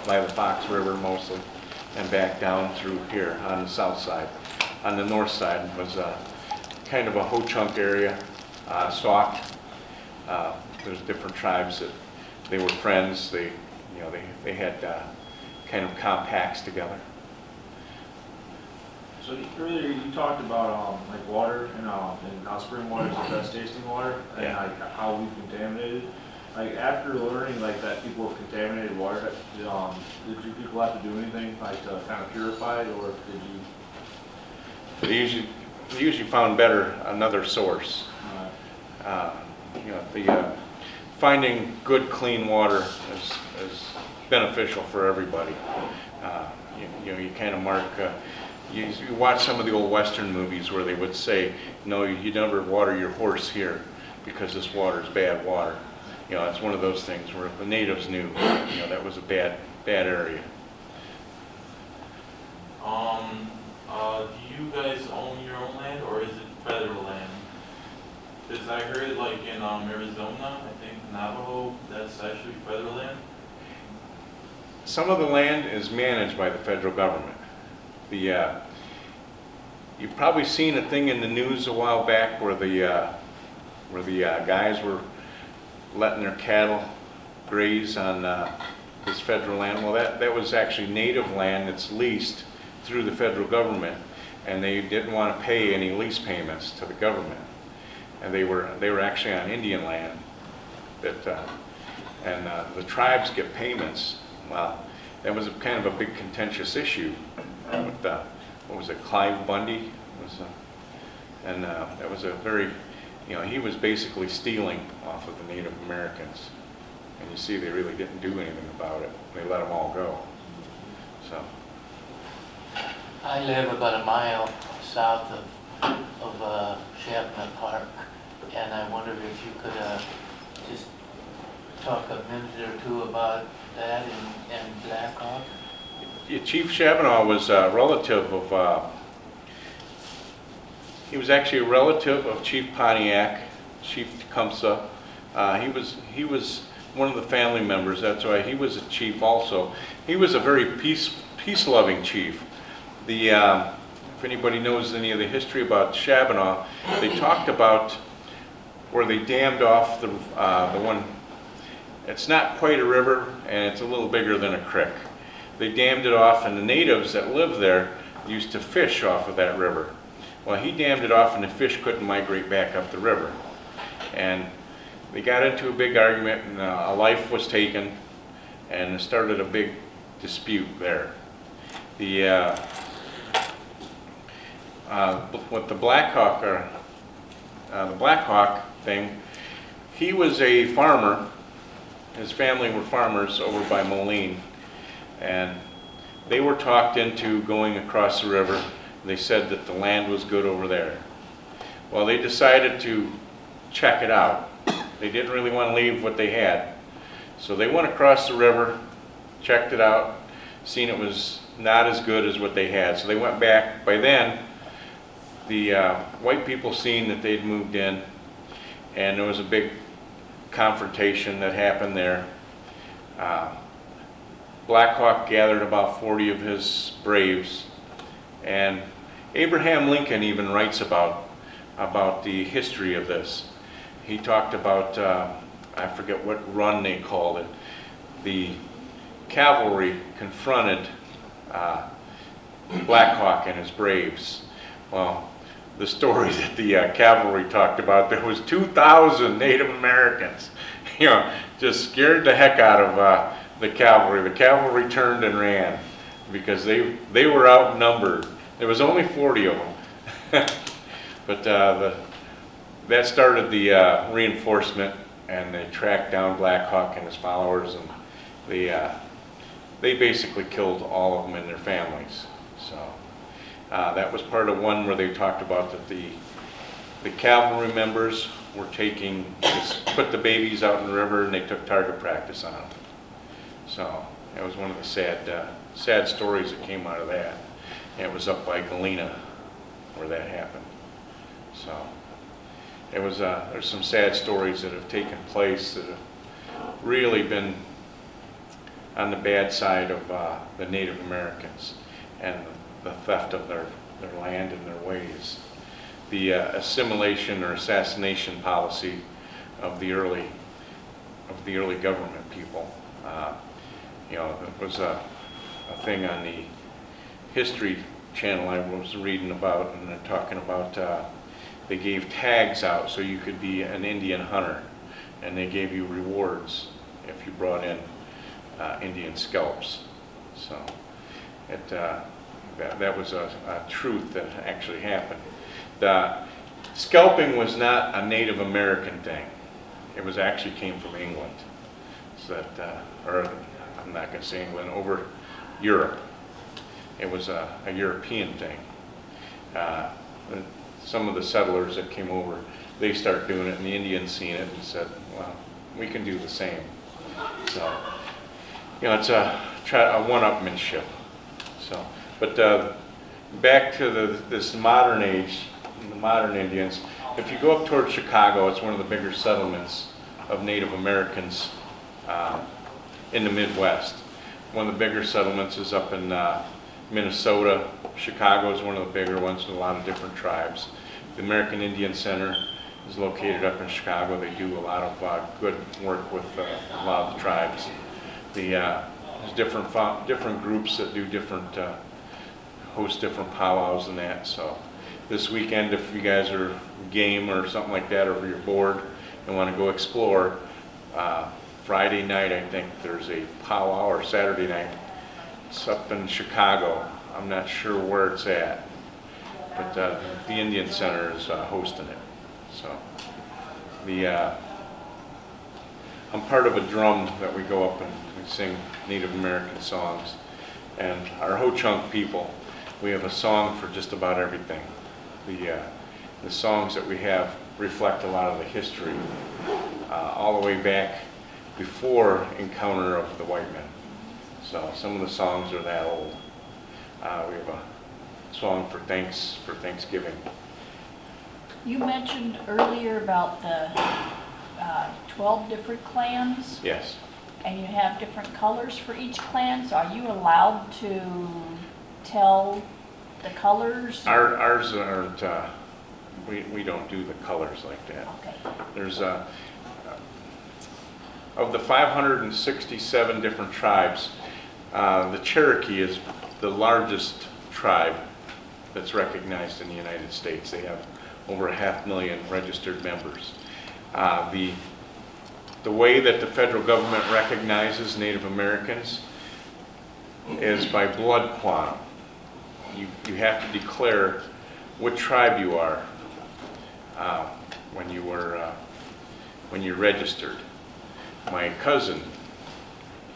by the Fox River mostly and back down through here on the south side. On the north side was kind of a HoChunk area, Sauk. There's different tribes that they were friends. They had kind of compacts together. So earlier you talked about like water and how spring water is the best tasting water and Yeah. like how we contaminated. Like after learning like that people have contaminated water, did you people have to do anything like to kind of purify it, or did you? They usually found another source. Finding good clean water is beneficial for everybody. You kind of mark. You watch some of the old Western movies where they would say, "No, you never water your horse here because this water is bad water." It's one of those things where the natives knew, that was a bad area. Do you guys own your own land, or is it federal land? Because I heard like in Arizona, I think Navajo, that's actually federal land. Some of the land is managed by the federal government. You've probably seen a thing in the news a while back where the guys were letting their cattle graze on this federal land. Well, that was actually native land that's leased through the federal government, and they didn't want to pay any lease payments to the government, and they were actually on Indian land. And the tribes get payments. Well, that was kind of a big contentious issue with what was it, Clive Bundy that was a very, he was basically stealing off of the Native Americans, and you see they really didn't do anything about it. They let them all go. So I live about a mile south of Shabanov Park, and I wondered if you could just talk a minute or two about that and Black Hawk. Chief Shabanov was a relative of, he was actually a relative of Chief Pontiac, Chief Tecumseh. He was one of the family members. That's why he was a chief also. He was a very peace-loving chief. If anybody knows any of the history about Shabanov, they talked about where they dammed off the one. It's not quite a river, and it's a little bigger than a creek. They dammed it off, and the natives that lived there used to fish off of that river. Well, he dammed it off, and the fish couldn't migrate back up the river. And they got into a big argument, and a life was taken, and it started a big dispute there. With the Black Hawk thing, he was a farmer. His family were farmers over by Moline, and they were talked into going across the river. They said that the land was good over there. Well, they decided to check it out. They didn't really want to leave what they had. So they went across the river, checked it out, seen it was not as good as what they had. So they went back. By then, the white people seen that they'd moved in, and there was a big confrontation that happened there. Black Hawk gathered about 40 of his braves, and Abraham Lincoln even writes about the history of this. He talked about, I forget what run they called it, the cavalry confronted Black Hawk and his braves. Well, the story that the cavalry talked about, there was 2,000 Native Americans, just scared the heck out of the cavalry. The cavalry turned and ran because they were outnumbered. There was only 40 of them. But that started the reinforcement, and they tracked down Black Hawk and his followers, and they they basically killed all of them and their families. So that was part of one where they talked about that the cavalry members were just put the babies out in the river and they took target practice on them. So that was one of the sad stories that came out of that. And it was up by Galena where that happened. So it was there's some sad stories that have taken place that have really been on the bad side of the Native Americans and the theft of their land and their ways. The assimilation or assassination policy of the early government people. You know, there was a thing on the History Channel I was reading about, and they're talking about they gave tags out so you could be an Indian hunter, and they gave you rewards if you brought in Indian scalps. So that was a truth that actually happened. The scalping was not a Native American thing. It was actually came from England. So that, or I'm not going to say England, over Europe. It was a European thing. Some of the settlers that came over, they started doing it, and the Indians seen it and said, well, we can do the same. So, you know, it's a one-upmanship. So, but back to this modern age, the modern Indians, if you go up towards Chicago, it's one of the bigger settlements of Native Americans in the Midwest. One of the bigger settlements is up in Minnesota. Chicago is one of the bigger ones with a lot of different tribes. The American Indian Center is located up in Chicago. They do a lot of good work with a lot of the tribes. There's different groups that do host different powwows and that. So this weekend, if you guys are game or something like that, or you're bored and want to go explore, Friday night I think there's a powwow, or Saturday night. It's up in Chicago. I'm not sure where it's at, but the Indian Center is hosting it. So I'm part of a drum that we go up and we sing Native American songs. And our HoChunk people, we have a song for just about everything. The songs that we have reflect a lot of the history, all the way back before encounter of the white men. So some of the songs are that old. We have a song for Thanksgiving. You mentioned earlier about the 12 different clans, Yes. and you have different colors for each clan, so are you allowed to tell the colors? Ours aren't, we don't do the colors like that. Okay. There's of the 567 different tribes, the Cherokee is the largest tribe that's recognized in the United States. They have over 500,000 registered members. The way that the federal government recognizes Native Americans is by blood quantum. You have to declare what tribe you are when you're registered. My cousin,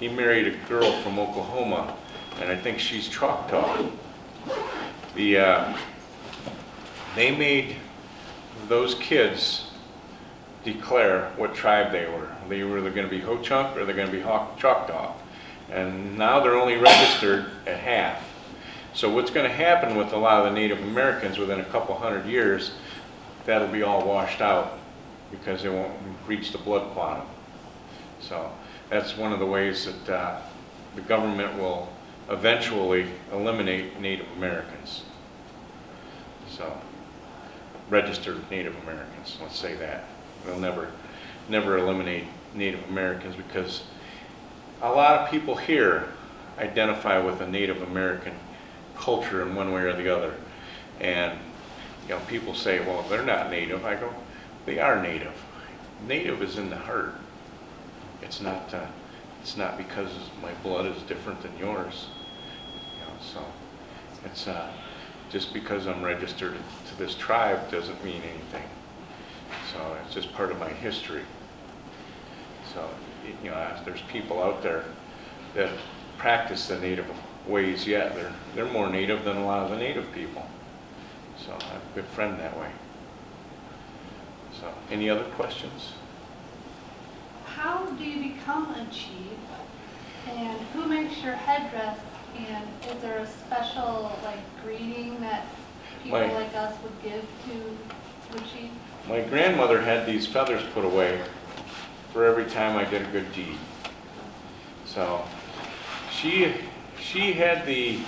he married a girl from Oklahoma, and I think she's Choctaw. They made those kids declare what tribe they were. They were either going to be HoChunk or they're going to be Choctaw. And now they're only registered at half. So what's going to happen with a lot of the Native Americans within a couple hundred years, that'll be all washed out because they won't reach the blood quantum. So that's one of the ways that the government will eventually eliminate Native Americans. So registered Native Americans, let's say that. They'll never eliminate Native Americans because a lot of people here identify with a Native American culture in one way or the other. And you know, people say, well, they're not Native. I go, they are Native. Native is in the heart. It's not because my blood is different than yours. You know, so it's just because I'm registered to this tribe doesn't mean anything. So it's just part of my history. So you know, there's people out there that practiced the native ways yet. They're more native than a lot of the native people. So I have a good friend that way. So, any other questions? How do you become a chief? And who makes your headdress? And is there a special greeting that people like us would give to the chief? My grandmother had these feathers put away for every time I did a good deed. So she had the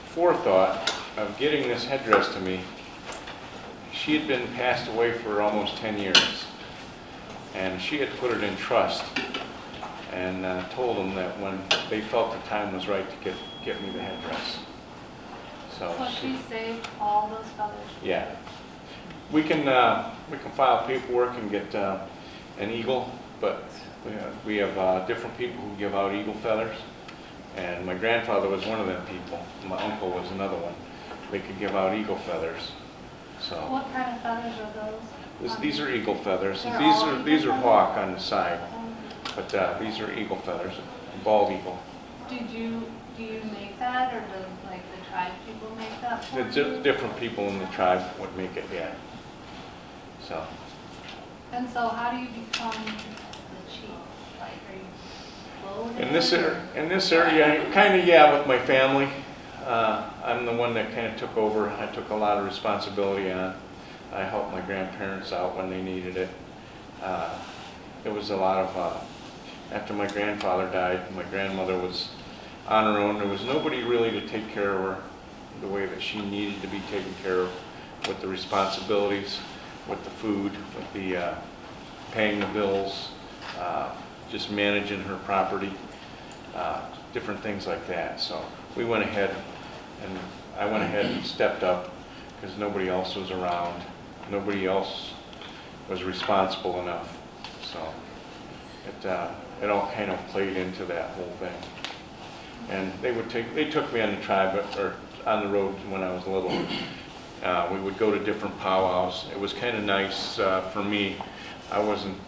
forethought of getting this headdress to me. She had been passed away for almost 10 years, and she had put it in trust and told them that when they felt the time was right to get me the headdress. So she saved all those feathers? Yeah. We can file paperwork and get an eagle, but we have different people who give out eagle feathers, and my grandfather was one of them people. My uncle was another one. They could give out eagle feathers. So what kind of feathers are those? these are eagle feathers. They're These are all eagle hawk on the side, but these are eagle feathers, bald eagle. Do you make that, or does the tribe people make that for you? Different people in the tribe would make it, yeah. So. And so how do you become the chief? Are you voted? In this area, kind of, yeah, with my family. I'm the one that kind of took over. I took a lot of responsibility on. I helped my grandparents out when they needed it. It was a lot of, after my grandfather died, my grandmother was on her own. There was nobody really to take care of her the way that she needed to be taken care of, with the responsibilities, with the food, with the paying the bills, just managing her property, different things like that. So we went ahead, and I went ahead and stepped up because nobody else was around. Nobody else was responsible enough. So it all kind of played into that whole thing. And they took me on the tribe, or on the road when I was little. We would go to different powwows. It was kind of nice for me. I wasn't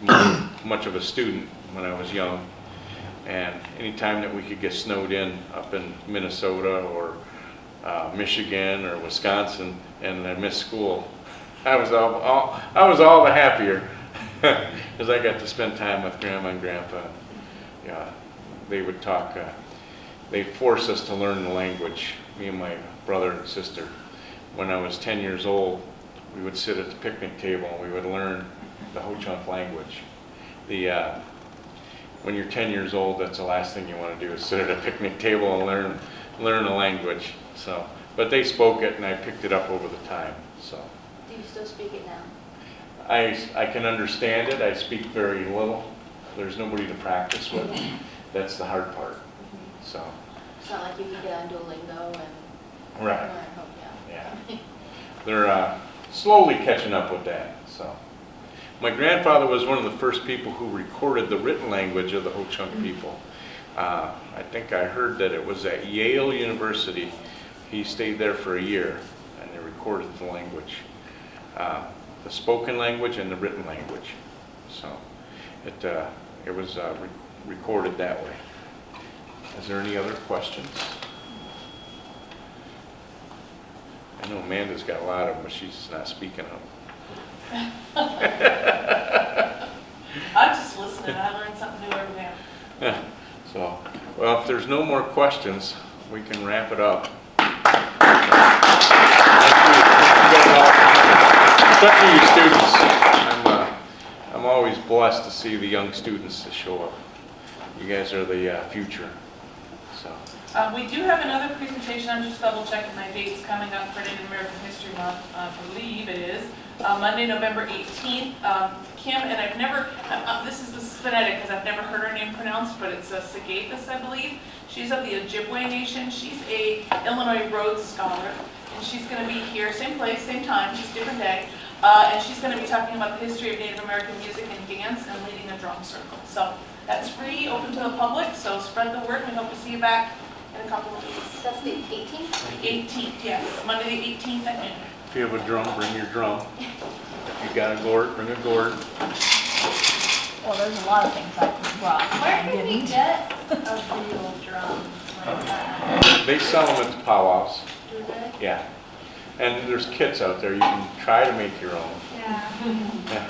much of a student when I was young, and anytime that we could get snowed in up in Minnesota or Michigan or Wisconsin, and I missed school, I was all the happier because I got to spend time with Grandma and Grandpa. Yeah, they would talk. They forced us to learn the language, me and my brother and sister. When I was 10 years old, we would sit at the picnic table and we would learn the HoChunk language. When you're 10 years old, that's the last thing you want to do, is sit at a picnic table and learn a language. So, but they spoke it and I picked it up over the time. So. Do you still speak it now? I can understand it. I speak very little. There's nobody to practice with. That's the hard part. So. It's not like you can get on Duolingo and Right. learn. Yeah. They're slowly catching up with that. So, my grandfather was one of the first people who recorded the written language of the HoChunk people. I think I heard that it was at Yale University. He stayed there for a year, and they recorded the language, the spoken language and the written language. So, it was recorded that way. Is there any other questions? I know Amanda's got a lot of them, but she's not speaking up. I'm just listening. I learn something new every day. So, well, if there's no more questions, we can wrap it up. Especially you students. I'm always blessed to see the young students that show up. You guys are the future. So. We do have another presentation. I'm just double checking my dates coming up for Native American History Month. I believe it is Monday, November 18th. Kim, and I've never, this is phonetic because I've never heard her name pronounced, but it's Sagathis, I believe. She's of the Ojibwe Nation. She's a Illinois Rhodes Scholar, and she's going to be here, same place, same time, just different day. And she's going to be talking about the history of Native American music and dance and leading a drum circle. So that's free, open to the public, so spread the word. We hope to see you back in a couple of weeks. That's the 18th? 18th, yes. Monday the 18th at noon. If you have a drum, bring your drum. If you got a gourd, bring a gourd. Well, there's a lot of things I could have brought. Where I can we didn't. get a real drum like that? They sell them at the powwows, Do they? yeah. And there's kits out there, you can try to make your own. Yeah. Yeah.